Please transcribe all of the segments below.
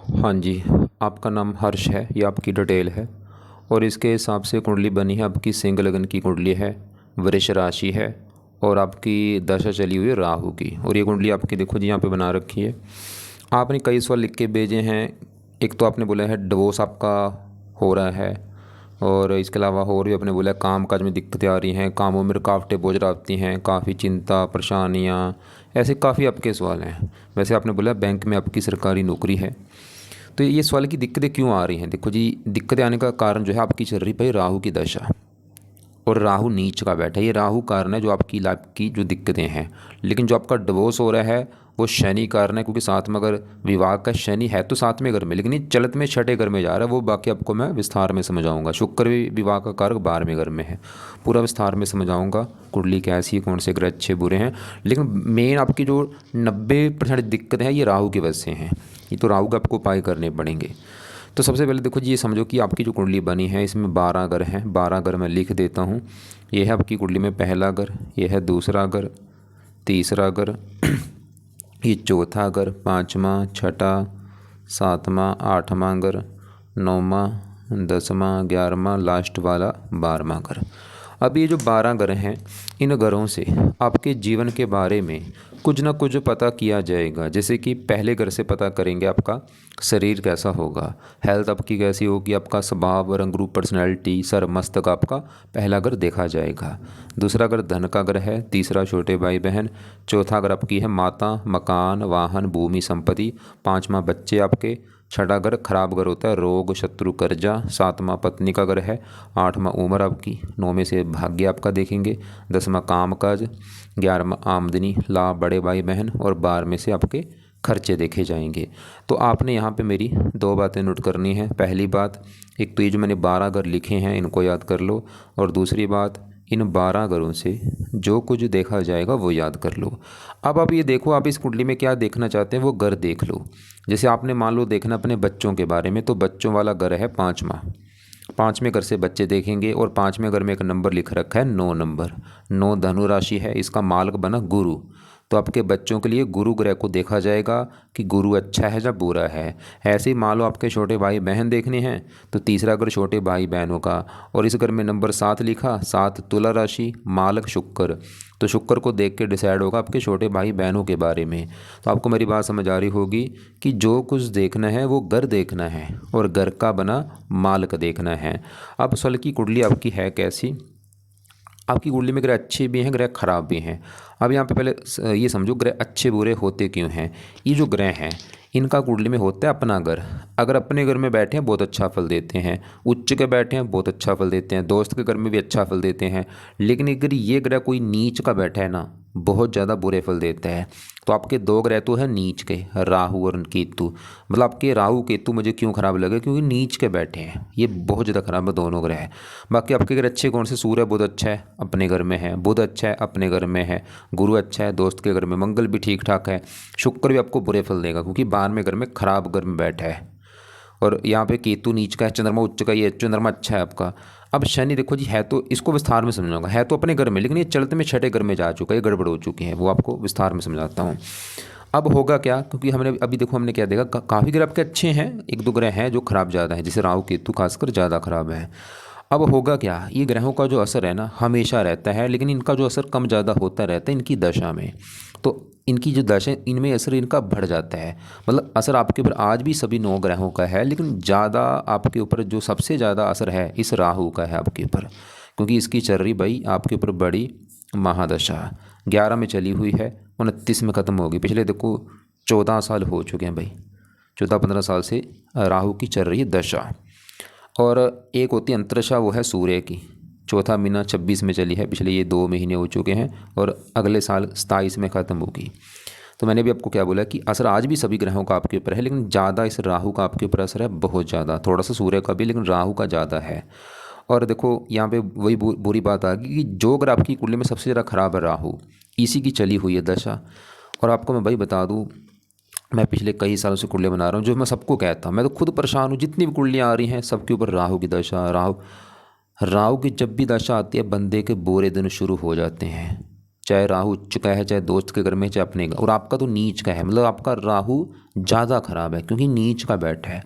हाँ जी, आपका नाम हर्ष है, ये आपकी डिटेल है और इसके हिसाब से कुंडली बनी है। आपकी सिंह लगन की कुंडली है, वृष राशि है और आपकी दशा चली हुई है राहु की। और ये कुंडली आपकी देखो जी यहाँ पे बना रखी है। आपने कई सवाल लिख के भेजे हैं। एक तो आपने बोला है डिवोर्स आपका हो रहा है और इसके अलावा और भी आपने बोला है काम काज में दिक्कतें आ रही हैं, कामों में रुकावटें बोझ आती हैं, काफ़ी चिंता परेशानियाँ, ऐसे काफ़ी आपके सवाल हैं। वैसे आपने बोला बैंक में आपकी सरकारी नौकरी है। तो ये सवाल की दिक्कतें क्यों आ रही हैं? देखो जी, दिक्कतें आने का कारण जो है आपकी चल रही भाई राहु की दशा, और राहु नीच का बैठा है। ये राहु कारण है जो आपकी लाइफ की जो दिक्कतें हैं। लेकिन जो आपका डिवोर्स हो रहा है वो शनि कारण है, क्योंकि साथ में अगर विवाह का शनि है तो साथ में घर में, लेकिन ये चलत में छठे घर में जा रहा है। वो बाकी आपको मैं विस्तार में समझाऊंगा। शुक्र भी विवाह का कारक 12वें घर में है, पूरा विस्तार में समझाऊंगा कुंडली कैसी है, कौन से ग्रह अच्छे बुरे हैं। लेकिन मेन आपकी जो 90% दिक्कतें हैं ये राहु की वजह से हैं। ये तो राहु का आपको उपाय करने पड़ेंगे। तो सबसे पहले देखो जी, ये समझो कि आपकी जो कुंडली बनी है इसमें 12 घर हैं। 12 घर मैं लिख देता हूँ। ये है आपकी कुंडली में पहला घर, ये है दूसरा घर, तीसरा घर, ये चौथा घर, पाँचवा, छठा, सातवां, आठवां घर, नौवां, 10वां, 11वां, लास्ट वाला 12वां घर। अब ये जो 12 घर हैं, इन घरों से आपके जीवन के बारे में कुछ ना कुछ पता किया जाएगा। जैसे कि पहले घर से पता करेंगे आपका शरीर कैसा होगा, हेल्थ आपकी कैसी होगी, आपका स्वभाव, रंग रूप, पर्सनैलिटी, सर मस्तक, आपका पहला घर देखा जाएगा। दूसरा घर धन का घर है, तीसरा छोटे भाई बहन, चौथा घर आपकी है माता, मकान, वाहन, भूमि, संपत्ति, पाँचवा बच्चे आपके, छठा घर खराब घर होता है, रोग, शत्रु, कर्जा, सातवां पत्नी का घर है, आठवां उम्र आपकी, 9 में से भाग्य आपका देखेंगे, 10वां काम काज, 11वां आमदनी, लाभ, बड़े भाई बहन, और 12 में से आपके खर्चे देखे जाएंगे। तो आपने यहाँ पे मेरी 2 बातें नोट करनी है। पहली बात, एक तो ये जो मैंने 12 घर लिखे हैं इनको याद कर लो, और दूसरी बात, इन 12 घरों से जो कुछ देखा जाएगा वो याद कर लो। अब आप ये देखो, आप इस कुंडली में क्या देखना चाहते हैं वो घर देख लो। जैसे आपने मान लो देखना अपने बच्चों के बारे में, तो बच्चों वाला घर है 5वां। 5वें घर से बच्चे देखेंगे, और 5वें घर में एक नंबर लिख रखा है 9 नंबर। 9 धनु राशि है, इसका मालक बना गुरु। तो आपके बच्चों के लिए गुरु ग्रह को देखा जाएगा कि गुरु अच्छा है या बुरा है। ऐसे ही मान लो आपके छोटे भाई बहन देखने हैं, तो तीसरा घर छोटे भाई बहनों का, और इस घर में नंबर 7 लिखा, 7 तुला राशि, मालक शुक्र। तो शुक्र को देख के डिसाइड होगा आपके छोटे भाई बहनों के बारे में। तो आपको मेरी बात समझ आ रही होगी कि जो कुछ देखना है वो घर देखना है, और घर का बना मालक देखना है। अब सल की कुंडली आपकी है कैसी? आपकी कुंडली में ग्रह अच्छे भी हैं, ग्रह खराब भी हैं। अब यहाँ पे पहले ये समझो ग्रह अच्छे बुरे होते क्यों हैं। ये जो ग्रह हैं इनका कुंडली में होता है अपना घर। अगर अपने घर में बैठे हैं बहुत अच्छा फल देते हैं, उच्च के बैठे हैं बहुत अच्छा फल देते हैं, दोस्त के घर में भी अच्छा फल देते हैं। लेकिन अगर ये ग्रह कोई नीच का बैठा है ना, बहुत ज़्यादा बुरे फल देता है। तो आपके 2 ग्रह तो है नीच के, राहु और केतु। मतलब आपके राहु केतु मुझे क्यों खराब लगे, क्योंकि नीच के बैठे हैं, ये बहुत ज़्यादा खराब है दोनों ग्रह। बाकी आपके घर अच्छे कौन से? सूर्य बहुत अच्छा है, अपने घर में है, बुध अच्छा है, अपने घर में है, गुरु अच्छा है, दोस्त के घर में, मंगल भी ठीक ठाक है, शुक्र भी आपको बुरे फल देगा क्योंकि 12वें घर में खराब घर में बैठा है। और यहाँ पे केतु नीच का है, चंद्रमा उच्च का, ये चंद्रमा अच्छा है आपका। अब शनि देखो जी, है तो इसको विस्तार में समझाऊंगा, है तो अपने घर में, लेकिन ये चलते में छठे घर में जा चुका है, ये गड़बड़ हो चुकी है, वो आपको विस्तार में समझाता हूँ। अब होगा क्या, क्योंकि हमने अभी देखो हमने क्या देखा, काफ़ी ग्रह आपके अच्छे हैं, 1-2 ग्रह हैं जो खराब ज़्यादा है, जैसे राहु केतु खासकर ज़्यादा खराब है। अब होगा क्या, ये ग्रहों का जो असर है ना हमेशा रहता है, लेकिन इनका जो असर कम ज़्यादा होता रहता है इनकी दशा में। तो इनकी जो दशा, इनमें असर इनका बढ़ जाता है। मतलब असर आपके ऊपर आज भी सभी 9 ग्रहों का है, लेकिन ज़्यादा आपके ऊपर जो सबसे ज़्यादा असर है इस राहु का है आपके ऊपर, क्योंकि इसकी चल रही भाई आपके ऊपर बड़ी महादशा। 11 में चली हुई है, 29 में ख़त्म होगी। पिछले देखो 14 साल हो चुके हैं भाई, 14-15 साल से राहु की चल रही है दशा। और एक होती है अंतरदशा, वो है सूर्य की। चौथा महीना 26 में चली है, पिछले ये 2 महीने हो चुके हैं, और अगले साल 27 में ख़त्म होगी। तो मैंने भी आपको क्या बोला कि असर आज भी सभी ग्रहों का आपके ऊपर है, लेकिन ज़्यादा इस राहु का आपके ऊपर असर है, बहुत ज़्यादा। थोड़ा सा सूर्य का भी, लेकिन राहु का ज़्यादा है। और देखो यहाँ पे वही बुरी बात आ गई कि जो ग्रह आपकी कुंडली में सबसे ज़्यादा खराब है राहु, इसी की चली हुई है दशा। और आपको मैं भाई बता दूँ, मैं पिछले कई सालों से कुंडलियाँ बना रहा हूँ, जो मैं सबको कहता हूँ, मैं तो खुद परेशान हूँ, जितनी भी कुंडलियाँ आ रही हैं सबके ऊपर राहु की दशा। राहु राहु की जब भी दशा आती है बंदे के बुरे दिन शुरू हो जाते हैं। चाहे राहु उच्च का है, चाहे दोस्त के घर में, चाहे अपने का। और आपका तो नीच का है, मतलब आपका राहु ज़्यादा खराब है क्योंकि नीच का बैठा है।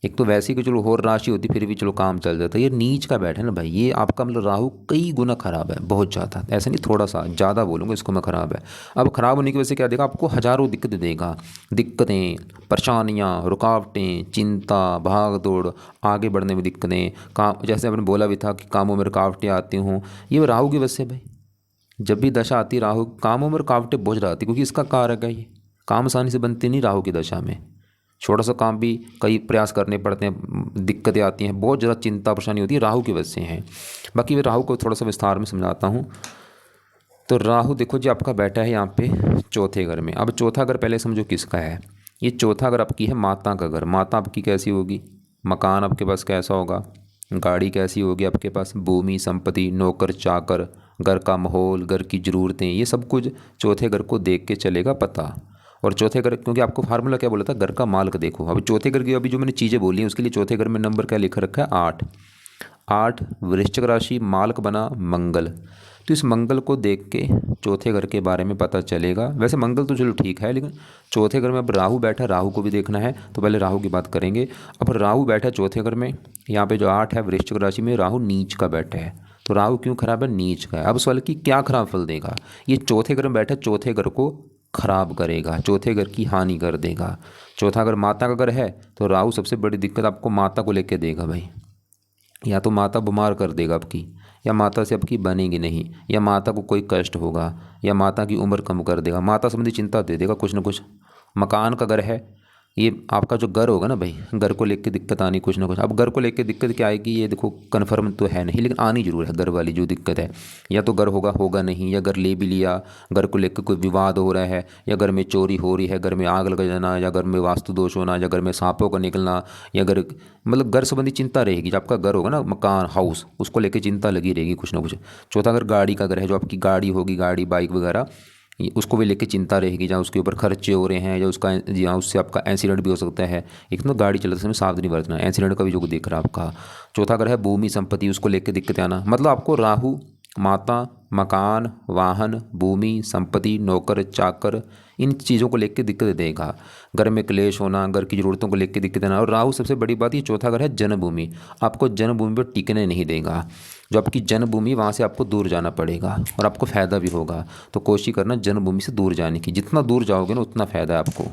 एक तो वैसे ही कि चलो और राशि होती फिर भी चलो काम चल जाता है, ये नीच का बैठा है ना भाई, ये आपका मतलब राहु कई गुना खराब है, बहुत ज़्यादा। ऐसा नहीं, थोड़ा सा ज़्यादा बोलूँगा इसको मैं, खराब है। अब खराब होने की वजह से क्या देगा आपको, हज़ारों दिक्कतें देगा, दिक्कतें, परेशानियाँ, रुकावटें, चिंता, भाग दौड़, आगे बढ़ने में दिक्कतें, काम, जैसे आपने बोला भी था कि कामों में रुकावटें आती हों, ये राहु की वजह से भाई। जब भी दशा आती है राहु, कामों में रुकावटें बहुत ज़्यादा आती क्योंकि इसका कारक है ये। काम आसानी से बनते नहीं राहु की दशा में, छोटा सा काम भी कई प्रयास करने पड़ते हैं, दिक्कतें आती हैं, बहुत ज़्यादा चिंता परेशानी होती है, राहु की वजह से हैं। बाकी मैं राहु को थोड़ा सा विस्तार में समझाता हूँ। तो राहु देखो जी आपका बैठा है यहाँ पे चौथे घर में। अब चौथा घर पहले समझो किसका है, ये चौथा घर आपकी है माता का घर। माता आपकी कैसी होगी, मकान आपके पास कैसा होगा, गाड़ी कैसी होगी आपके पास, भूमि संपत्ति, नौकर चाकर, घर का माहौल, घर की ज़रूरतें, ये सब कुछ चौथे घर को देख के चलेगा पता। और चौथे घर, क्योंकि आपको फार्मूला क्या बोला था, घर का माल्क देखो। अभी चौथे घर की अभी जो मैंने चीज़ें बोली हैं उसके लिए चौथे घर में नंबर क्या लिखा रखा है, 8। 8 वृश्चिक राशि, माल्क बना मंगल। तो इस मंगल को देख के चौथे घर के बारे में पता चलेगा। वैसे मंगल तो चलो ठीक है, लेकिन चौथे घर में अब राहु बैठा, राहु को भी देखना है, तो पहले राहु की बात करेंगे। अब राहु बैठा है चौथे घर में, यहाँ पे जो 8 है वृश्चिक राशि में, राहु नीच का बैठा है। तो राहु क्यों खराब है, नीच का है। अब सवाल की क्या खराब फल देगा, ये चौथे घर में बैठा, चौथे घर को खराब करेगा, चौथे घर की हानि कर देगा। चौथा घर माता का घर है, तो राहु सबसे बड़ी दिक्कत आपको माता को लेके देगा भाई। या तो माता बीमार कर देगा आपकी, या माता से आपकी बनेगी नहीं, या माता को कोई कष्ट होगा, या माता की उम्र कम कर देगा, माता संबंधी चिंता दे देगा कुछ ना कुछ। मकान का घर है, ये आपका जो घर होगा ना भाई, घर को लेके दिक्कत आनी कुछ ना कुछ। अब घर को लेके दिक्कत क्या आएगी, ये देखो कन्फर्म तो है नहीं, लेकिन आनी जरूर है घर वाली जो दिक्कत है। या तो घर होगा, होगा नहीं, या घर ले भी लिया, घर को लेकर कोई विवाद हो रहा है, या घर में चोरी हो रही है, घर में आग लग जाना, या घर में वास्तु दोष होना, या घर में सांपों का निकलना, या घर, मतलब घर संबंधी चिंता रहेगी। जब आपका घर होगा ना, मकान हाउस, उसको लेकर चिंता लगी रहेगी कुछ ना कुछ। चौथा घर गाड़ी का घर है, जो आपकी गाड़ी होगी, गाड़ी बाइक वगैरह, उसको भी लेके चिंता रहेगी, जहाँ उसके ऊपर खर्चे हो रहे हैं, या उसका जहाँ उससे आपका एक्सीडेंट भी हो सकता है। एक तो गाड़ी चलाते समय सावधानी बरतना, एक्सीडेंट का भी जो देख रहा है आपका। चौथा घर है भूमि संपत्ति, उसको लेके दिक्कत आना। मतलब आपको राहु माता, मकान, वाहन, भूमि संपत्ति, नौकर चाकर, इन चीज़ों को लेकर दिक्कत देगा। घर में क्लेश होना, घर की ज़रूरतों को लेकर दिक्कत आना। और राहु सबसे बड़ी बात, ये चौथा घर है जन्मभूमि, आपको जन्मभूमि पर टिकने नहीं देगा। जो आपकी जन्मभूमि, वहाँ से आपको दूर जाना पड़ेगा और आपको फ़ायदा भी होगा। तो कोशिश करना जन्मभूमि से दूर जाने की, जितना दूर जाओगे ना उतना फ़ायदा है आपको।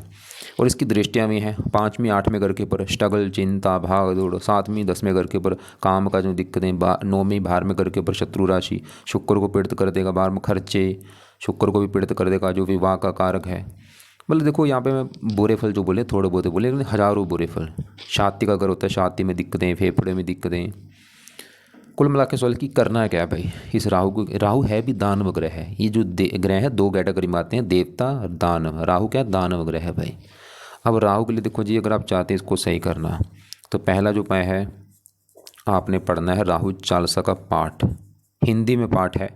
और इसकी दृष्टियाँ भी हैं, 5वीं 8वें घर के ऊपर स्ट्रगल, चिंता, भाग दौड़, 7वीं 10वें घर के ऊपर काम का जो दिक्कतें, 9वीं 12वें घर के ऊपर शत्रु राशि, शुक्र को पीड़ित कर देगा, 12वें खर्चे, शुक्र को भी पीड़ित कर देगा, जो विवाह का कारक है। मतलब देखो यहाँ पे मैं बुरे फल जो बोले थोड़े बहुत बोले, लेकिन हज़ारों बुरे फल। छाती का अगर होता है, छाती में दिक्कतें, फेफड़े में दिक्कतें। कुल मिला के सवाल की करना है क्या भाई इस राहु को। राहु है भी दानव ग्रह है, ये जो ग्रह है 2 कैटेगरी में आते हैं, देवता और दानव। राहु क्या है, दानव ग्रह है भाई। अब राहु के लिए देखो जी, अगर आप चाहते हैं इसको सही करना, तो पहला जो उपाय है, आपने पढ़ना है राहु चालीसा का पाठ। हिंदी में पाठ है,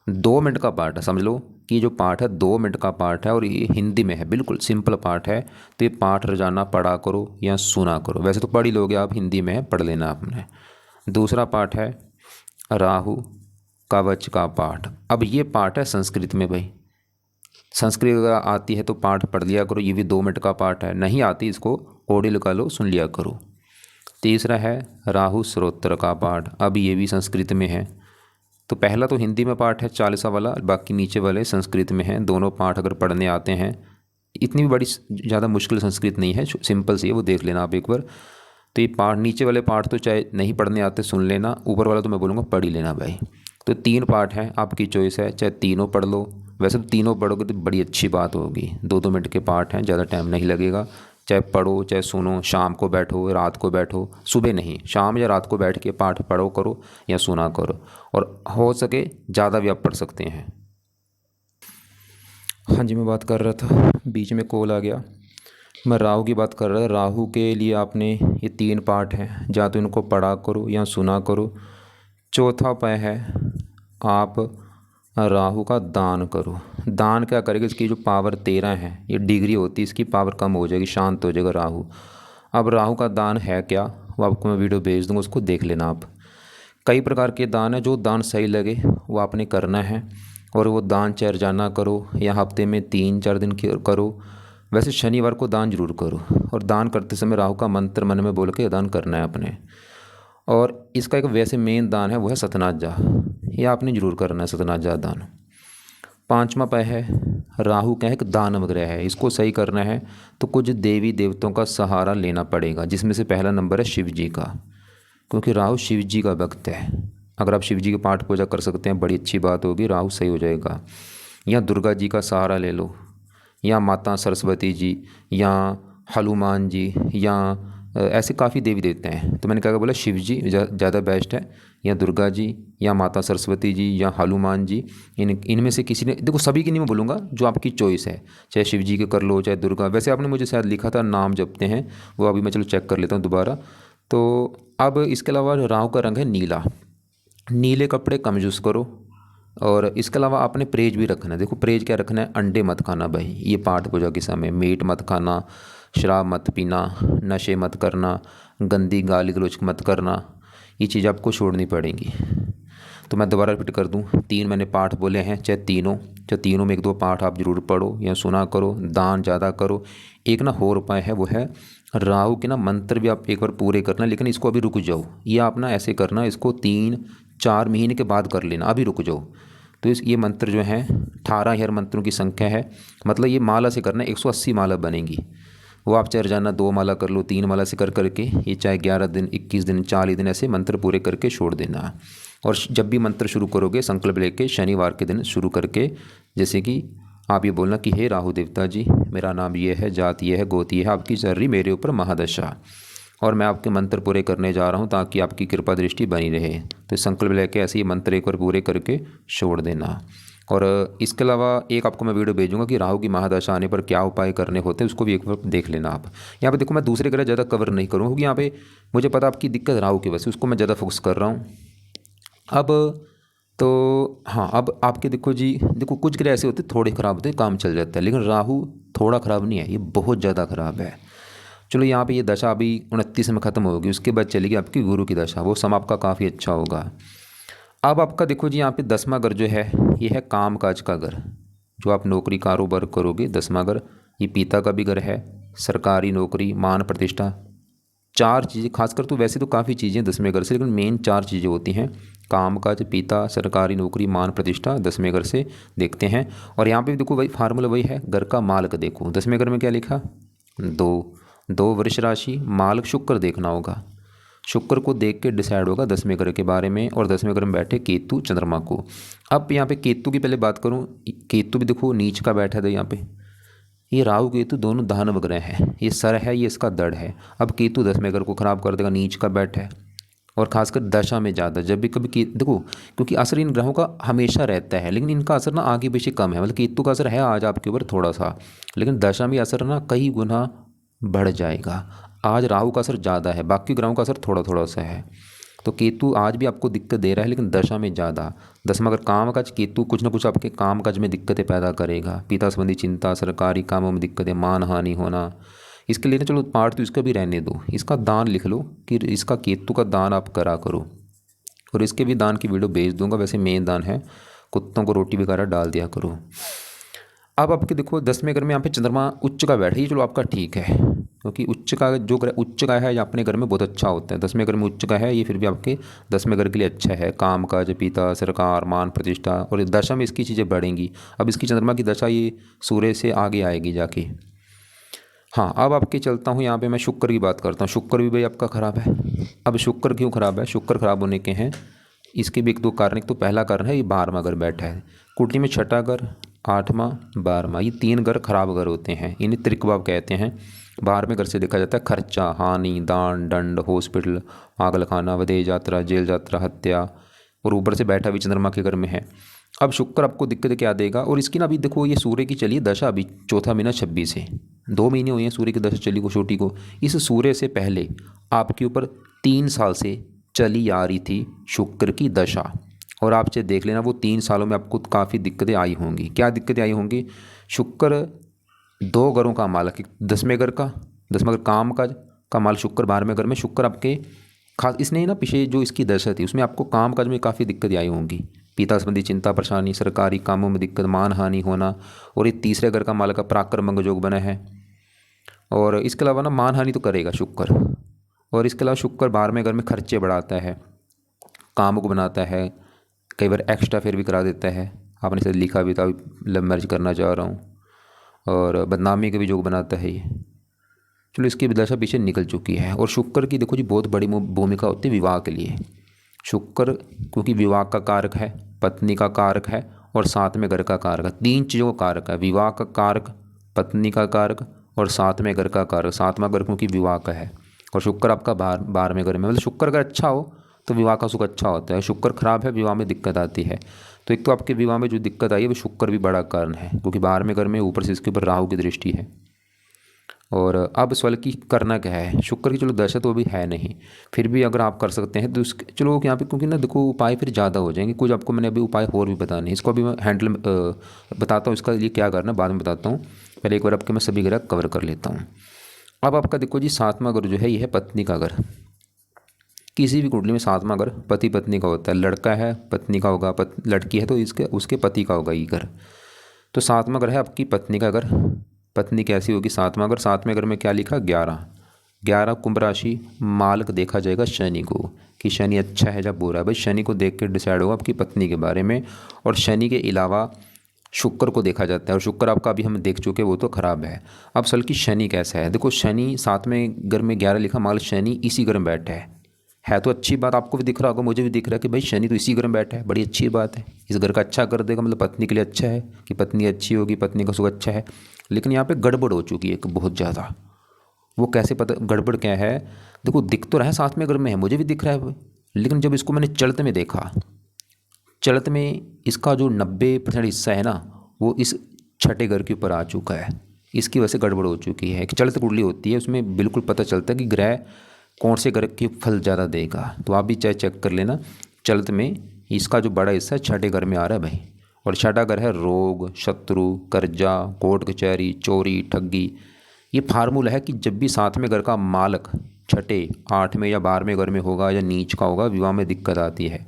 2 मिनट का पाठ है, समझ लो कि जो पाठ है 2 मिनट का पाठ है, और ये हिंदी में है, बिल्कुल सिंपल पाठ है। तो ये पाठ रोजाना पढ़ा करो या सुना करो, वैसे तो पढ़ ही लोगे आप, हिंदी में है, पढ़ लेना आपने। दूसरा पाठ है राहु कवच का पाठ। अब ये पाठ है संस्कृत में भाई, संस्कृत अगर आती है तो पाठ पढ़ लिया करो, ये भी 2 मिनट का पाठ है। नहीं आती इसको ऑडियो लगा लो, सुन लिया करो। तीसरा है राहु स्तोत्र का पाठ, अब ये भी संस्कृत में है। तो पहला तो हिंदी में पाठ है 40 वाला, बाकी नीचे वाले संस्कृत में हैं। दोनों पाठ अगर पढ़ने आते हैं, इतनी भी बड़ी ज़्यादा मुश्किल संस्कृत नहीं है, सिंपल सी है, वो देख लेना आप एक बार। तो ये पाठ, नीचे वाले पाठ तो चाहे नहीं पढ़ने आते सुन लेना, ऊपर वाला तो मैं बोलूँगा पढ़ ही लेना भाई। तो 3 पाठ हैं, आपकी चॉइस है, चाहे तीनों पढ़ लो। वैसे तो तीनों पढ़ोगे तो बड़ी अच्छी बात होगी, 2-2 मिनट के पाठ हैं, ज़्यादा टाइम नहीं लगेगा। चाहे पढ़ो चाहे सुनो, शाम को बैठो रात को बैठो, सुबह नहीं, शाम या रात को बैठ के पाठ पढ़ो करो या सुना करो, और हो सके ज़्यादा भी आप पढ़ सकते हैं। हाँ जी, मैं बात कर रहा था, बीच में कॉल आ गया। मैं राहु की बात कर रहा था। राहु के लिए आपने ये 3 पाठ हैं, या तो इनको पढ़ा करो या सुना करो। चौथा उपाय है, आप राहु का दान करो। दान क्या करेगा, इसकी जो पावर 13 है, ये डिग्री होती है, इसकी पावर कम हो जाएगी, शांत हो जाएगा राहु। अब राहु का दान है क्या, वो आपको मैं वीडियो भेज दूँगा, उसको देख लेना आप। कई प्रकार के दान है, जो दान सही लगे वो आपने करना है। और वो दान चाहे रोजाना करो या हफ्ते में 3-4 दिन करो। वैसे शनिवार को दान जरूर करो, और दान करते समय राहु का मंत्र मन में बोल के दान करना है अपने। और इसका एक वैसे मेन दान है, वो है सतनाथ जा, ये आपने जरूर करना है सतनाथ जा दान। 5वां पाय है, राहु का एक दानव ग्रह है, इसको सही करना है तो कुछ देवी देवताओं का सहारा लेना पड़ेगा, जिसमें से पहला नंबर है शिव जी का, क्योंकि राहु शिव जी का भक्त है। अगर आप शिव जी की पाठ पूजा कर सकते हैं बड़ी अच्छी बात होगी, राहु सही हो जाएगा। या दुर्गा जी का सहारा ले लो, या माता सरस्वती जी, या हनुमान जी, या ऐसे काफ़ी देवी देवते हैं। तो मैंने क्या बोला, शिव जी ज़्यादा बेस्ट है, या दुर्गा जी, या माता सरस्वती जी, या हनुमान जी। इनमें से किसी ने, देखो सभी की नहीं मैं बोलूँगा, जो आपकी चॉइस है, चाहे शिव जी के कर लो चाहे दुर्गा। वैसे आपने मुझे शायद लिखा था नाम जपते हैं, वो अभी मैं चलो चेक कर लेता हूँ दोबारा। तो अब इसके अलावा राहु का रंग है नीला, नीले कपड़े कम यूज़ करो। और इसके अलावा आपने परहेज भी रखना है। देखो परहेज क्या रखना है, अंडे मत खाना भाई, ये पाठ पूजा के समय, मीट मत खाना, शराब मत पीना, नशे मत करना, गंदी गाली गलौज मत करना, ये चीज़ आपको छोड़नी पड़ेंगी। तो मैं दोबारा रिपीट कर दूं, 3 मैंने पाठ बोले हैं, चाहे तीनों में 1-2 पाठ आप जरूर पढ़ो या सुना करो, दान ज़्यादा करो। एक ना और उपाय है, वो है राहु के ना मंत्र भी आप एक बार पूरे करना, लेकिन इसको अभी रुक जाओ, ये आप ना ऐसे करना, इसको 3-4 महीने के बाद कर लेना, अभी रुक जाओ। तो ये मंत्र जो है 18,000 मंत्रों की संख्या है, मतलब ये माला से करना, 180 माला बनेगी। वो आप चाहे रोजाना 2 माला कर लो, 3 माला से कर करके, ये चाहे 11 दिन, 21 दिन, 40 दिन ऐसे मंत्र पूरे करके छोड़ देना। और जब भी मंत्र शुरू करोगे संकल्प लेके शनिवार के दिन शुरू करके, जैसे कि आप ये बोलना कि हे राहु देवता जी, मेरा नाम ये है, जात ये है, गोत ये है, आपकी चल रही मेरे ऊपर महादशा, और मैं आपके मंत्र पूरे करने जा रहा हूँ ताकि आपकी कृपा दृष्टि बनी रहे। तो संकल्प लेके ऐसे ही मंत्र एक बार पूरे करके छोड़ देना। और इसके अलावा एक आपको मैं वीडियो भेजूंगा कि राहु की महादशा आने पर क्या उपाय करने होते हैं, उसको भी एक बार देख लेना आप। यहाँ पे देखो मैं दूसरे ग्रह ज़्यादा कवर नहीं करूँ, क्योंकि यहाँ पे मुझे पता आपकी दिक्कत राहु की वजह से, उसको मैं ज़्यादा फोकस कर रहा हूँ। अब तो हाँ, अब आपके देखो जी, देखो कुछ ग्रह ऐसे होते थोड़े ख़राब होते काम चल जाता है, लेकिन राहु थोड़ा ख़राब नहीं है, ये बहुत ज़्यादा ख़राब है। चलो यहाँ पे ये दशा अभी 29 में ख़त्म होगी, उसके बाद चलेगी आपकी गुरु की दशा, वो समय आपका काफ़ी अच्छा होगा। अब आपका देखो जी यहाँ पे 10वां घर जो है, ये है काम काज का घर, जो आप नौकरी कारोबार करोगे। 10वां घर ये पिता का भी घर है, सरकारी नौकरी, मान प्रतिष्ठा, 4 चीज़ें खासकर, तो वैसे तो काफ़ी चीज़ें 10वें घर से, लेकिन मेन 4 चीज़ें होती हैं, काम काज, पिता, सरकारी नौकरी, मान प्रतिष्ठा, 10वें घर से देखते हैं। और यहाँ पे भी देखो वही फार्मूला वही है, घर का मालक देखो, 10वें घर में क्या लिखा, 2 वृष राशि, मालक शुक्र देखना होगा, शुक्र को देख के डिसाइड होगा 10वें घर के बारे में। और 10वें घर में बैठे केतु चंद्रमा को। अब यहाँ पे केतु की पहले बात करूँ, केतु भी देखो नीच का बैठा था यहाँ पे, ये राहु केतु दोनों दानव ग्रह हैं, ये सर है, ये इसका दड़ है। अब केतु 10वें घर को खराब कर देगा, नीच का बैठा है, और खासकर दशा में ज़्यादा, जब भी कभी देखो, क्योंकि असर इन ग्रहों का हमेशा रहता है, लेकिन इनका असर ना आगे पीछे कम है। मतलब केतु का असर है आज आपके ऊपर थोड़ा सा, लेकिन दशा में असर ना कई गुना बढ़ जाएगा। आज राहु का असर ज़्यादा है, बाकी ग्रहों का असर थोड़ा थोड़ा सा है। तो केतु आज भी आपको दिक्कत दे रहा है, लेकिन दशा में ज़्यादा। 10वां अगर काम काज, केतु कुछ ना कुछ आपके काम काज में दिक्कतें पैदा करेगा, पिता संबंधी चिंता, सरकारी कामों में दिक्कतें, मान हानि होना। इसके लिए ना चलो पार्ट तो इसका भी रहने दो, इसका दान लिख लो कि इसका केतु का दान आप करा करो, और इसके भी दान की वीडियो भेज दूंगा। वैसे मेन दान है कुत्तों को रोटी वगैरह डाल दिया करो। अब आपके देखो 10वें घर में यहाँ पे चंद्रमा उच्च का बैठे, ये चलो आपका ठीक है, क्योंकि उच्च का जो ग्रह उच्च का है, ये अपने घर में बहुत अच्छा होता है। 10वें घर में उच्च का है, ये फिर भी आपके 10वें घर के लिए अच्छा है, काम काज, पिता, सरकार, मान प्रतिष्ठा, और दशा में इसकी चीज़ें बढ़ेंगी। अब इसकी चंद्रमा की दशा ये सूर्य से आगे आएगी जाके। हाँ, अब आपके चलता हूँ यहाँ पे मैं शुक्र की बात करता हूँ। शुक्र भी भाई आपका ख़राब है। अब शुक्र क्यों ख़राब है, शुक्र ख़राब होने के हैं इसके भी 1-2 कारण। एक तो पहला कारण है ये 12वां घर बैठा है, कुंडली में 6ठा घर, 8वां, 12वां, ये 3 घर खराब घर होते हैं, इन्हें त्रिकभाव कहते हैं। 12वें घर से देखा जाता है खर्चा, हानि, दान, दंड, हॉस्पिटल, पागल खाना, विदेश यात्रा, जेल यात्रा, हत्या, और ऊपर से बैठा भी चंद्रमा के घर में है। अब शुक्र आपको दिक्कत क्या देगा, और इसकी ना अभी देखो ये सूर्य की चलिए दशा, अभी चौथा महीना 26 है, 2 महीने हुए हैं सूर्य की दशा चली को छोटी को। इस सूर्य से पहले आपके ऊपर 3 साल से चली आ रही थी शुक्र की दशा, और आप चाहे देख लेना वो 3 सालों में आपको काफ़ी दिक्कतें आई होंगी। क्या दिक्कतें आई होंगी, शुक्र 2 घरों का मालक, 10वें घर का, 10वां घर काम का माल शुक्र, 12वें घर में शुक्र आपके खास, इसने ना पीछे जो इसकी दशा थी उसमें आपको काम काज में काफ़ी दिक्कतें आई होंगी, पिता संबंधी चिंता परेशानी, सरकारी कामों में दिक्कत, मान हानि होना। और ये तीसरे घर का मालक का पराक्रम योग बना है। और इसके अलावा ना मान हानि तो करेगा शुक्र। और इसके अलावा शुक्र 12वें घर में खर्चे बढ़ाता है, कामों को बनाता है, कई बार एक्स्ट्रा फेयर भी करा देता है। आपने से लिखा भी था लव मैरिज करना चाह रहा हूँ। और बदनामी के भी योग बनाता है ये। चलो इसकी दशा पीछे निकल चुकी है। और शुक्र की देखो जी बहुत बड़ी भूमिका होती है विवाह के लिए। शुक्र क्योंकि विवाह का कारक है, पत्नी का कारक है और साथ में घर का कारक है। 3 चीज़ों का कारक है, विवाह का कारक, पत्नी का कारक और साथ में घर का कारक। सातवां घर क्योंकि विवाह का है। और शुक्र आपका 12वें घर में, मतलब शुक्र अगर अच्छा हो तो विवाह का सुख अच्छा होता है। शुक्र खराब है, विवाह में दिक्कत आती है। तो एक तो आपके विवाह में जो दिक्कत आई है वो शुक्र भी बड़ा कारण है, क्योंकि 12वें घर में ऊपर से इसके ऊपर राहु की दृष्टि है। और अब सवाल की करना क्या है। शुक्र की चलो दशा तो अभी है नहीं, फिर भी अगर आप कर सकते हैं तो चलो यहाँ पे, क्योंकि ना देखो उपाय फिर ज़्यादा हो जाएंगे। कुछ आपको मैंने अभी उपाय और भी बताने, इसको अभी मैं हैंडल बताता हूँ, इसका लिए क्या करना बाद में बताता हूँ। पहले एक बार आपके मैं सभी ग्रह कवर कर लेता हूँ। अब आपका देखो जी 7वां घर जो है ये है पत्नी का घर। किसी भी कुंडली में 7वां घर पति पत्नी का होता है। लड़का है पत्नी का होगा, लड़की है तो इसके उसके पति का होगा ये घर। तो 7वां घर है आपकी पत्नी का घर। पत्नी कैसी होगी 7वां घर। 7वें घर में क्या लिखा 11 कुंभ राशि। मालक देखा जाएगा शनि को कि शनि अच्छा है या बुरा है। भाई शनि को देख के डिसाइड होगा आपकी पत्नी के बारे में। और शनि के अलावा शुक्र को देखा जाता है, और शुक्र आपका अभी हम देख चुके वो तो खराब है। अब सल की शनि कैसा है। देखो शनि 7वें घर में 11 लिखा, माल शनि इसी घर में बैठा है तो अच्छी बात। आपको भी दिख रहा होगा, मुझे भी दिख रहा है कि भाई शनि तो इसी घर में बैठा है, बड़ी अच्छी बात है। इस घर का अच्छा कर देगा, मतलब पत्नी के लिए अच्छा है कि पत्नी अच्छी होगी, पत्नी का सुख अच्छा है। लेकिन यहाँ पे गड़बड़ हो चुकी है एक बहुत ज़्यादा। वो कैसे पता गड़बड़ क्या है। देखो दिख तो रहा है 7वें घर में है, मुझे भी दिख रहा है, लेकिन जब इसको मैंने चलत में देखा, चलत में इसका जो 90% हिस्सा है ना वो इस छठे घर के ऊपर आ चुका है। इसकी वजह से गड़बड़ हो चुकी है। एक चलत कुंडली होती है, उसमें बिल्कुल पता चलता है कि ग्रह कौन से घर के फल ज़्यादा देगा। तो आप भी चाहे चेक कर लेना, चलत में इसका जो बड़ा हिस्सा है छठे घर में आ रहा है भाई। और छठा घर है रोग, शत्रु, कर्जा, कोर्ट कचहरी, चोरी, ठगी। ये फार्मूला है कि जब भी 7वें घर का मालक छठे, 8वें या 12वें घर में होगा या नीच का होगा, विवाह में दिक्कत आती है।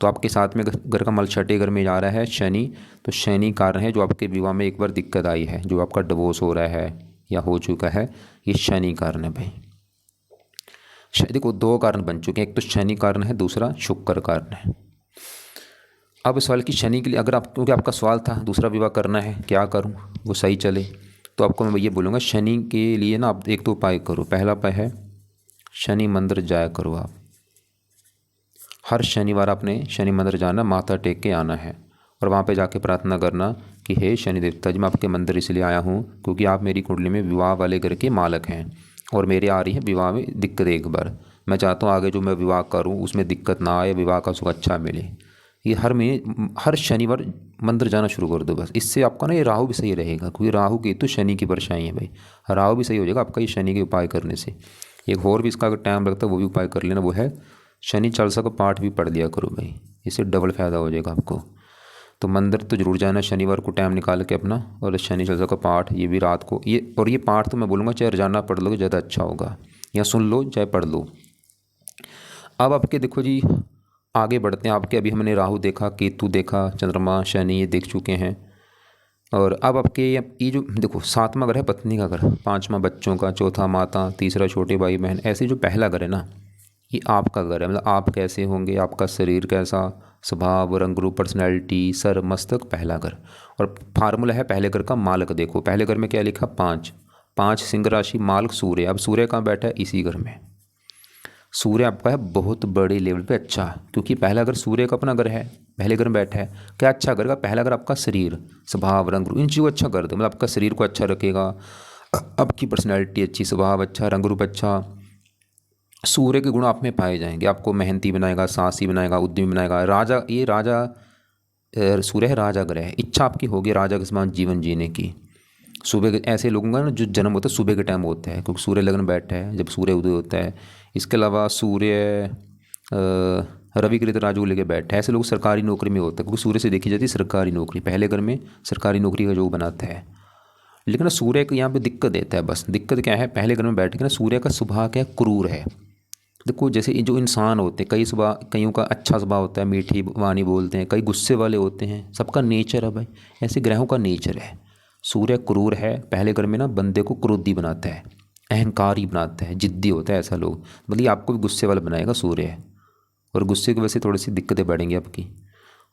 तो आपके 7वें घर का मालक छठे घर में जा रहा है शनि, तो शनि कारण है जो आपके विवाह में एक बार दिक्कत आई है, जो आपका डिवोर्स हो रहा है या हो चुका है, ये शनि कारण है भाई। देखो 2 कारण बन चुके हैं, एक तो शनि कारण है, दूसरा शुक्र कारण है। अब सवाल की शनि के लिए अगर आप, क्योंकि आपका सवाल था दूसरा विवाह करना है क्या करूं वो सही चले, तो आपको मैं ये बोलूँगा शनि के लिए ना आप एक तो उपाय करो। पहला उपाय है शनि मंदिर जाया करो। आप हर शनिवार आपने शनि मंदिर जाना, माथा टेक के आना है और वहाँ पे जाके प्रार्थना करना कि हे शनि देवता जी, मैं आपके मंदिर इसलिए आया हूँ क्योंकि आप मेरी कुंडली में विवाह वाले घर के मालक हैं और मेरे आ रही है विवाह में दिक्कत। एक बार मैं चाहता हूँ आगे जो मैं विवाह करूँ उसमें दिक्कत ना आए, विवाह का सुख अच्छा मिले। ये हर महीने हर शनिवार मंदिर जाना शुरू कर दो बस। इससे आपका ना ये राहु भी सही रहेगा, क्योंकि राहु की तो शनि की परछाई है भाई। राहु भी सही हो जाएगा आपका ये शनि के उपाय करने से। एक और भी इसका अगर टाइम लगता है वो भी उपाय कर लेना, वो है शनि चालीसा का पाठ भी पढ़ लिया करो भाई, इससे डबल फायदा हो जाएगा आपको। तो मंदिर तो जरूर जाना शनिवार को टाइम निकाल के अपना, और शनि चालीसा का पाठ ये भी रात को, ये और ये पाठ तो मैं बोलूँगा चाहे रोजाना पढ़ लो ज़्यादा अच्छा होगा, या सुन लो चाहे पढ़ लो। अब आपके देखो जी आगे बढ़ते हैं। आपके अभी हमने राहु देखा, केतु देखा, चंद्रमा, शनि ये देख चुके हैं। और अब आपके ये जो देखो 7वां घर है पत्नी का घर, 5वां बच्चों का, चौथा माता, तीसरा छोटे भाई बहन, ऐसे जो पहला घर है ना ये आपका घर है। मतलब आप कैसे होंगे, आपका शरीर कैसा, स्वभाव, रंग रूप, पर्सनैलिटी, सर मस्तक, पहला घर। और फार्मूला है पहले घर का मालक। देखो पहले घर में क्या लिखा 5 सिंह राशि, मालक सूर्य। अब सूर्य कहाँ बैठा है इसी घर में। सूर्य आपका है बहुत बड़े लेवल पे अच्छा, क्योंकि पहला घर सूर्य का अपना घर है, पहले घर में बैठा है। क्या अच्छा करेगा, पहला घर आपका शरीर, स्वभाव, रंग रूप, इन चीज़ों को अच्छा कर दो। मतलब आपका शरीर को अच्छा रखेगा, आपकी पर्सनैलिटी अच्छी, स्वभाव अच्छा, रंग रूप अच्छा, सूर्य के गुण आप में पाए जाएंगे। आपको मेहनती बनाएगा, साहसी बनाएगा, उद्यमी बनाएगा। राजा, ये राजा सूर्य है, राजा ग्रह है। इच्छा आपकी होगी राजा के समान जीवन जीने की। सुबह के ऐसे लोगों का ना जो जन्म होता है सुबह के टाइम होता है, क्योंकि सूर्य लग्न बैठा है जब सूर्य उदय होता है। इसके अलावा सूर्य रवि कृत राजू लेके बैठा है, ऐसे लोग सरकारी नौकरी में होता है, क्योंकि सूर्य से देखी जाती है सरकारी नौकरी। पहले घर में सरकारी नौकरी का योग बनाता है। लेकिन ना सूर्य को यहाँ पे दिक्कत देता है। बस दिक्कत क्या है, पहले घर में बैठ के ना सूर्य का स्वभाव क्या है, क्रूर है। देखो जैसे ये जो इंसान होते हैं, कई स्वभाव, कईयों का अच्छा स्वभाव होता है, मीठी वाणी बोलते हैं, कई गुस्से वाले होते हैं, सबका नेचर है भाई। ऐसे ग्रहों का नेचर है। सूर्य क्रूर है, पहले घर में ना बंदे को क्रोधी बनाता है, अहंकारी बनाता है, जिद्दी होता है ऐसा लोग, मतलब ये आपको भी गुस्से वाला बनाएगा सूर्य है। और गुस्से की वजह से थोड़ी सी दिक्कतें बढ़ेंगी आपकी।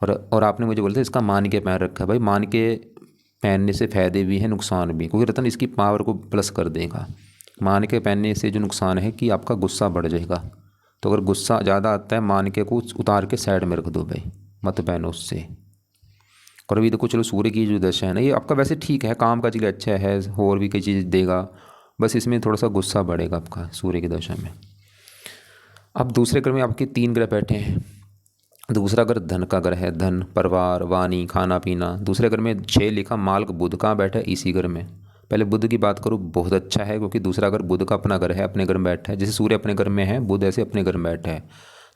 और आपने मुझे बोला था इसका मान के पहन रखा है भाई, मान के पहनने से फ़ायदे भी हैं नुकसान भी, क्योंकि रतन इसकी पावर को प्लस कर देगा। मान के पहनने से जो नुकसान है कि आपका गुस्सा बढ़ जाएगा। तो अगर गुस्सा ज़्यादा आता है, मान के को उतार के साइड में रख दो भाई, मत पहनो उससे। और अभी देखो चलो सूर्य की जो दशा है ना, ये आपका वैसे ठीक है, काम का चीज़ अच्छा है, और भी कई चीज़ देगा, बस इसमें थोड़ा सा गुस्सा बढ़ेगा आपका सूर्य की दशा में। अब दूसरे घर में आपके 3 ग्रह बैठे हैं। दूसरा घर धन का घर है, धन, परिवार, वाणी, खाना पीना। दूसरे घर में 6 लिखा, मालक बुध कहाँ बैठा है, इसी घर में। पहले बुध की बात करूँ, बहुत अच्छा है, क्योंकि दूसरा घर बुध का अपना घर है, अपने घर में बैठा है। जैसे सूर्य अपने घर में है, बुध ऐसे अपने घर में बैठा है,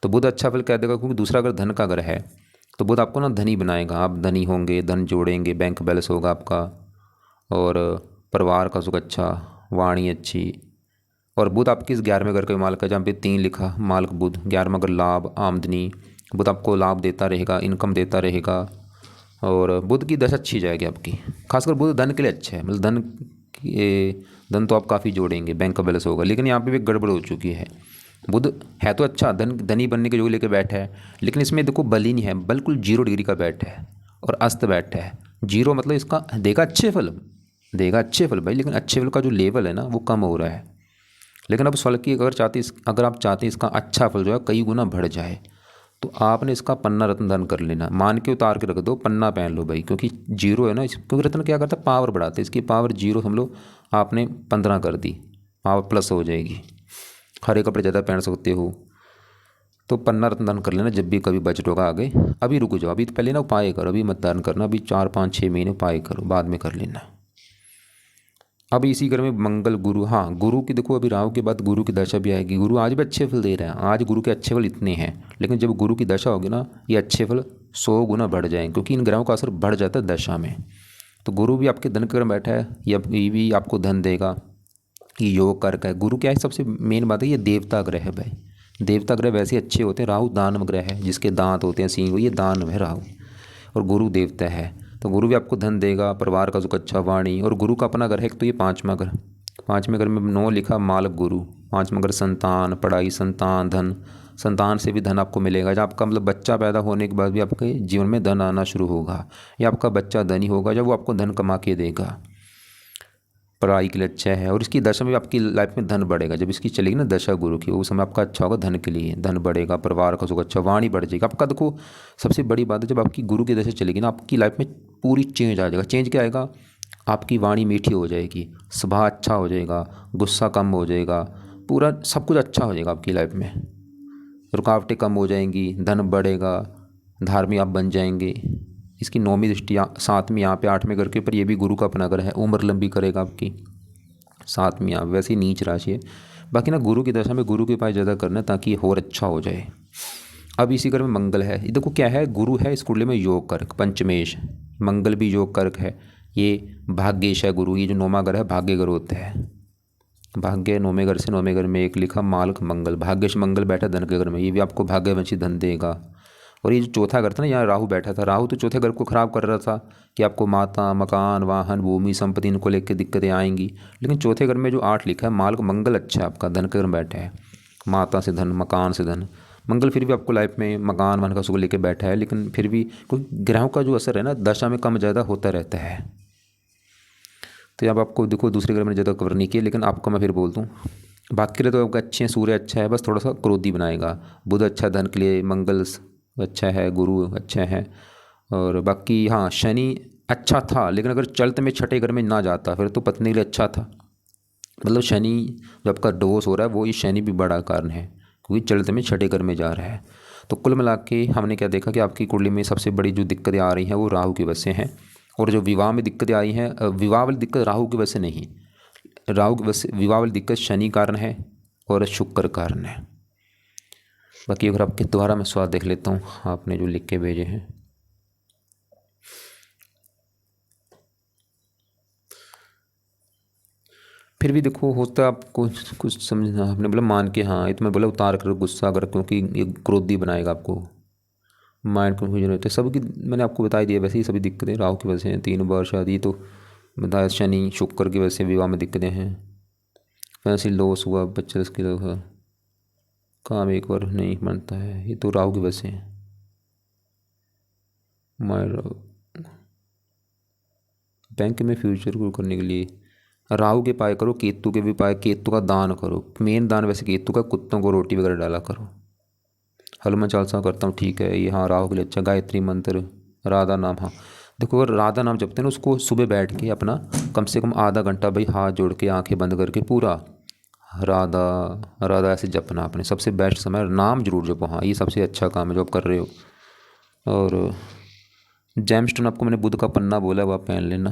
तो बुध अच्छा फल कह देगा, क्योंकि दूसरा घर धन का घर है। तो बुध आपको ना धनी बनाएगा, आप धनी होंगे, धन जोड़ेंगे, बैंक बैलेंस होगा आपका, और परिवार का सुख अच्छा, वाणी अच्छी। और बुध आपकी इस 11वें घर का मालक है, जहाँ पे 3 लिखा, मालक बुध, 11वां घर लाभ, आमदनी। बुध आपको लाभ देता रहेगा, इनकम देता रहेगा, और बुध की दशा अच्छी जाएगी आपकी। खासकर बुध धन के लिए अच्छा है, मतलब धन तो आप काफ़ी जोड़ेंगे, बैंक का बैलेंस होगा। लेकिन यहाँ पे भी एक गड़बड़ हो चुकी है। बुध है तो अच्छा, धनी बनने के योग लेके बैठा है, लेकिन इसमें देखो बल ही नहीं है, बिल्कुल 0 डिग्री का बैठा है, और अस्त बैठा है। 0 मतलब इसका देगा अच्छे फल, देगा अच्छे फल भाई, लेकिन अच्छे फल का जो लेवल है ना वो कम हो रहा है। लेकिन अब फल की अगर आप चाहते हैं इसका अच्छा फल जो है कई गुना बढ़ जाए, तो आपने इसका पन्ना रत्न दान कर लेना, मान के उतार के रख दो, पन्ना पहन लो भाई, क्योंकि 0 है ना, क्योंकि रत्न क्या करता है, पावर बढ़ाते हैं। इसकी पावर 0 समझ लो, आपने 15 कर दी, पावर प्लस हो जाएगी, हरे कपड़े ज़्यादा पहन सकते हो। तो पन्ना रत्न दान कर लेना जब भी कभी बजट होगा आगे। अभी रुक जाओ, अभी तो पहले ना उपाय करो, अभी मत दान करना, अभी 4 5 6 महीने उपाय करो, बाद में कर लेना। अब इसी घर में मंगल गुरु, हाँ गुरु की देखो, अभी राहु के बाद गुरु की दशा भी आएगी। गुरु आज भी अच्छे फल दे रहे हैं, आज गुरु के अच्छे फल इतने हैं, लेकिन जब गुरु की दशा होगी ना, ये अच्छे फल 100 गुना बढ़ जाएंगे, क्योंकि इन ग्रहों का असर बढ़ जाता है दशा में। तो गुरु भी आपके धन के घर में बैठा है, ये भी आपको धन देगा, ये योग कारक है। गुरु क्या है, सबसे मेन बात है, ये देवता ग्रह है भाई। देवता ग्रह वैसे अच्छे होते हैं, राहु दानव ग्रह है, जिसके दांत होते हैं, सींग, ये दानव है राहु, और गुरु देवता है। तो गुरु भी आपको धन देगा, परिवार का सुख अच्छा, वाणी। और गुरु का अपना घर है एक, तो ये 5वां घर, 5वें घर में 9 लिखा, मालक गुरु, 5वां घर संतान, पढ़ाई, संतान, धन। संतान से भी धन आपको मिलेगा, जब आपका मतलब बच्चा पैदा होने के बाद भी आपके जीवन में धन आना शुरू होगा, या आपका बच्चा धनी होगा जब वो आपको धन कमा के देगा। पढ़ाई के लिए अच्छा है, और इसकी दशा में आपकी लाइफ में धन बढ़ेगा। जब इसकी चलेगी ना दशा गुरु की, उस समय आपका अच्छा होगा, धन के लिए धन बढ़ेगा, परिवार का सुख अच्छा, वाणी बढ़ जाएगी आपका। देखो सबसे बड़ी बात है, जब आपकी गुरु की दशा चलेगी ना, आपकी लाइफ में पूरी चेंज आ जाएगा। चेंज क्या आएगा, आपकी वाणी मीठी हो जाएगी, स्वभाव अच्छा हो जाएगा, गुस्सा कम हो जाएगा, पूरा सब कुछ अच्छा हो जाएगा आपकी लाइफ में, रुकावटें कम हो जाएंगी, धन बढ़ेगा, धार्मिक आप बन जाएंगे। इसकी 9वीं दृष्टि 7वीं यहाँ पे 8वें घर के ऊपर, ये भी गुरु का अपना घर है, उम्र लंबी करेगा आपकी। 7वीं यहाँ वैसे ही नीच राशि है। बाकी ना गुरु की दशा में गुरु के उपाय ज़्यादा करना, ताकि ये और अच्छा हो जाए। अब इसी घर में मंगल है, ये देखो क्या है, गुरु है इस कुंडली में योग कारक, पंचमेश। मंगल भी योग कारक है, ये भाग्येश है गुरु, ये जो 9वां घर है भाग्य घर होता है। भाग्य 9वें घर से 9वें घर में एक लिखा, मालक मंगल, भाग्यश मंगल बैठा धन के घर में, ये भी आपको भाग्यवंशी धन देगा। और ये जो चौथा घर था ना, यहाँ राहु बैठा था, राहु तो चौथे घर को खराब कर रहा था, कि आपको माता, मकान, वाहन, भूमि, संपत्ति, इनको लेकर दिक्कतें आएंगी। लेकिन चौथे घर में जो 8 लिखा है, मालक मंगल अच्छा है आपका, धन के घर में बैठा है, माता से धन, मकान से धन। मंगल फिर भी आपको लाइफ में मकान वाहन का सुख लेके बैठा है, लेकिन फिर भी कोई ग्रहों का जो असर है ना दशा में कम ज़्यादा होता रहता है। तो अब आपको देखो दूसरे ग्रह में ज़्यादा कवर नहीं किया, लेकिन आपको मैं फिर बोल दूँ, बाकी के लिए तो आपका अच्छे हैं, सूर्य अच्छा है, बस थोड़ा सा क्रोधी बनाएगा। बुध अच्छा धन के लिए, मंगल अच्छा है, गुरु अच्छा है, और बाकी हाँ शनि अच्छा था, लेकिन अगर चलते में छठे घर में ना जाता फिर तो पत्नी के लिए अच्छा था। मतलब शनि जो आपका डोस हो रहा है वो, ये शनि भी बड़ा कारण है, क्योंकि चलते में छठे घर में जा रहा है। तो कुल मिला के हमने क्या देखा कि आपकी कुंडली में सबसे बड़ी जो दिक्कतें आ रही हैं वो राहु की वजह से हैं, और जो विवाह में दिक्कतें आई हैं, विवाह वाली दिक्कत राहु की वजह से नहीं, राहु की वजह से विवाह वाली दिक्कत शनि कारण है और शुक्र कारण है। बाकी अगर आपके दोबारा मैं स्वाद देख लेता हूँ, आपने जो लिख के भेजे हैं। फिर भी देखो होता आपको कुछ समझना, आपने बोला मान के हाँ, ये तो मैं बोला उतार कर गुस्सा अगर, क्योंकि ये क्रोधी बनाएगा आपको, माइंड कन्फ्यूजन होता है सबकी। मैंने आपको बता ही दिया वैसे ही सभी दिक्कतें राहु की वजह से हैं। 3 बार शादी तो बताया, शनि शुक्र की वजह से विवाह में दिक्कतें हैं, फैंसी लॉस हुआ, बच्चे की हुआ, काम एक बार नहीं बनता है, ये तो राहु की वजह से है। बैंक में फ्यूचर ग्रो करने के लिए राहु के पाए करो, केतु के भी पाए, केतु का दान करो, मेन दान वैसे केतु का, कुत्तों को रोटी वगैरह डाला करो। हनुमान चालीसा करता हूँ, ठीक है ये, हाँ राहु के लिए अच्छा। गायत्री मंत्र, राधा नाम, हाँ देखो अगर राधा नाम जपते हैं ना, उसको सुबह बैठ के अपना कम से कम आधा घंटा भाई हाथ जोड़ के आंखें बंद करके पूरा राधा राधा ऐसे जपना। अपने सबसे बेस्ट समय नाम जरूर जपो, हाँ ये सबसे अच्छा काम है जो आप कर रहे हो। और जेमस्टोन आपको मैंने बुध का पन्ना बोला, वो आप पहन लेना।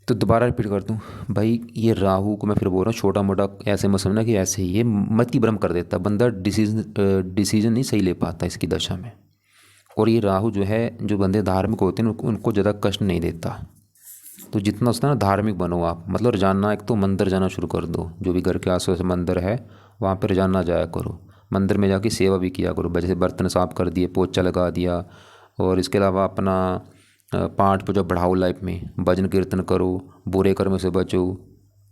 तो दोबारा रिपीट कर दूँ भाई, ये राहु को मैं फिर बोल रहा हूँ छोटा मोटा ऐसे मत समझना कि ऐसे ही ये मति भ्रम कर देता, बंदा डिसीजन नहीं सही ले पाता इसकी दशा में। और ये राहु जो है, जो बंदे धार्मिक होते हैं उनको ज़्यादा कष्ट नहीं देता। तो जितना होता है ना धार्मिक बनो आप, मतलब रोजाना एक तो मंदिर जाना शुरू कर दो, जो भी घर के आसपास मंदिर है वहाँ पर रोजाना जाया करो, मंदिर में जाके सेवा भी किया करो, जैसे बर्तन साफ कर दिए, पोछा लगा दिया। और इसके अलावा अपना पाठ पूजा बढ़ाओ, लाइफ में भजन कीर्तन करो, बुरे कर्म से बचो,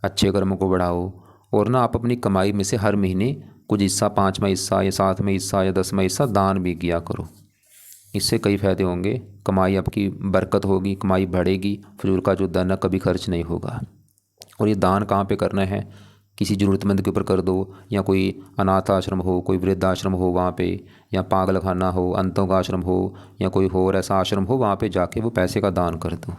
अच्छे कर्मों को बढ़ाओ। और ना आप अपनी कमाई में से हर महीने कुछ हिस्सा, 5वां हिस्सा या 7वां हिस्सा या 10वां हिस्सा दान भी किया करो। इससे कई फ़ायदे होंगे, कमाई आपकी बरकत होगी, कमाई बढ़ेगी, फजूल का जो धन है कभी खर्च नहीं होगा। और ये दान कहाँ पे करना है, किसी ज़रूरतमंद के ऊपर कर दो, या कोई अनाथ आश्रम हो, कोई वृद्ध आश्रम हो वहाँ पे, या पागल खाना हो, अंतों का आश्रम हो, या कोई और ऐसा आश्रम हो, वहाँ पे जाके वो पैसे का दान कर दो।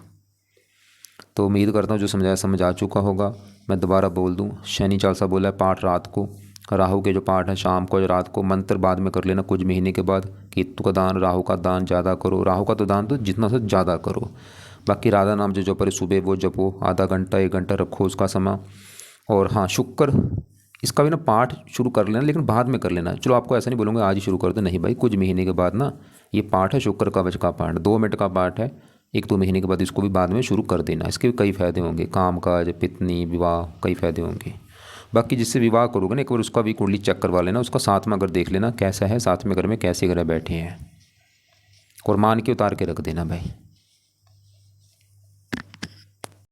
तो उम्मीद करता हूँ जो समझाया समझ आ चुका होगा। मैं दोबारा बोल दूँ, शनि चालीसा बोला है पाठ रात को, राहु के जो पाठ है शाम को या रात को, मंत्र बाद में कर लेना कुछ महीने के बाद। केतु का दान, राहु का दान ज़्यादा करो, राहु का तो दान तो जितना से ज़्यादा करो। बाकी राधा नाम जो जपो सुबह वो जपो, आधा घंटा 1 घंटा रखो उसका समय। और हाँ शुक्र, इसका भी ना पाठ शुरू कर लेना, लेकिन बाद में कर लेना। चलो आपको ऐसा नहीं बोलूँगा आज ही शुरू कर दो, नहीं भाई, कुछ महीने के बाद ना ये पाठ है शुक्र कवच का पाठ, 2 मिनट का पाठ है, 1-2 महीने के बाद इसको भी बाद में शुरू कर देना। इसके भी कई फ़ायदे होंगे, काम काज, पत्नी, विवाह, कई फ़ायदे होंगे। बाकी जिससे विवाह करोगे ना एक बार उसका भी कुंडली चेक करवा लेना, उसका साथ में अगर देख लेना कैसा है, साथ में घर में कैसे ग्रह बैठे हैं, और मान के उतार के रख देना भाई।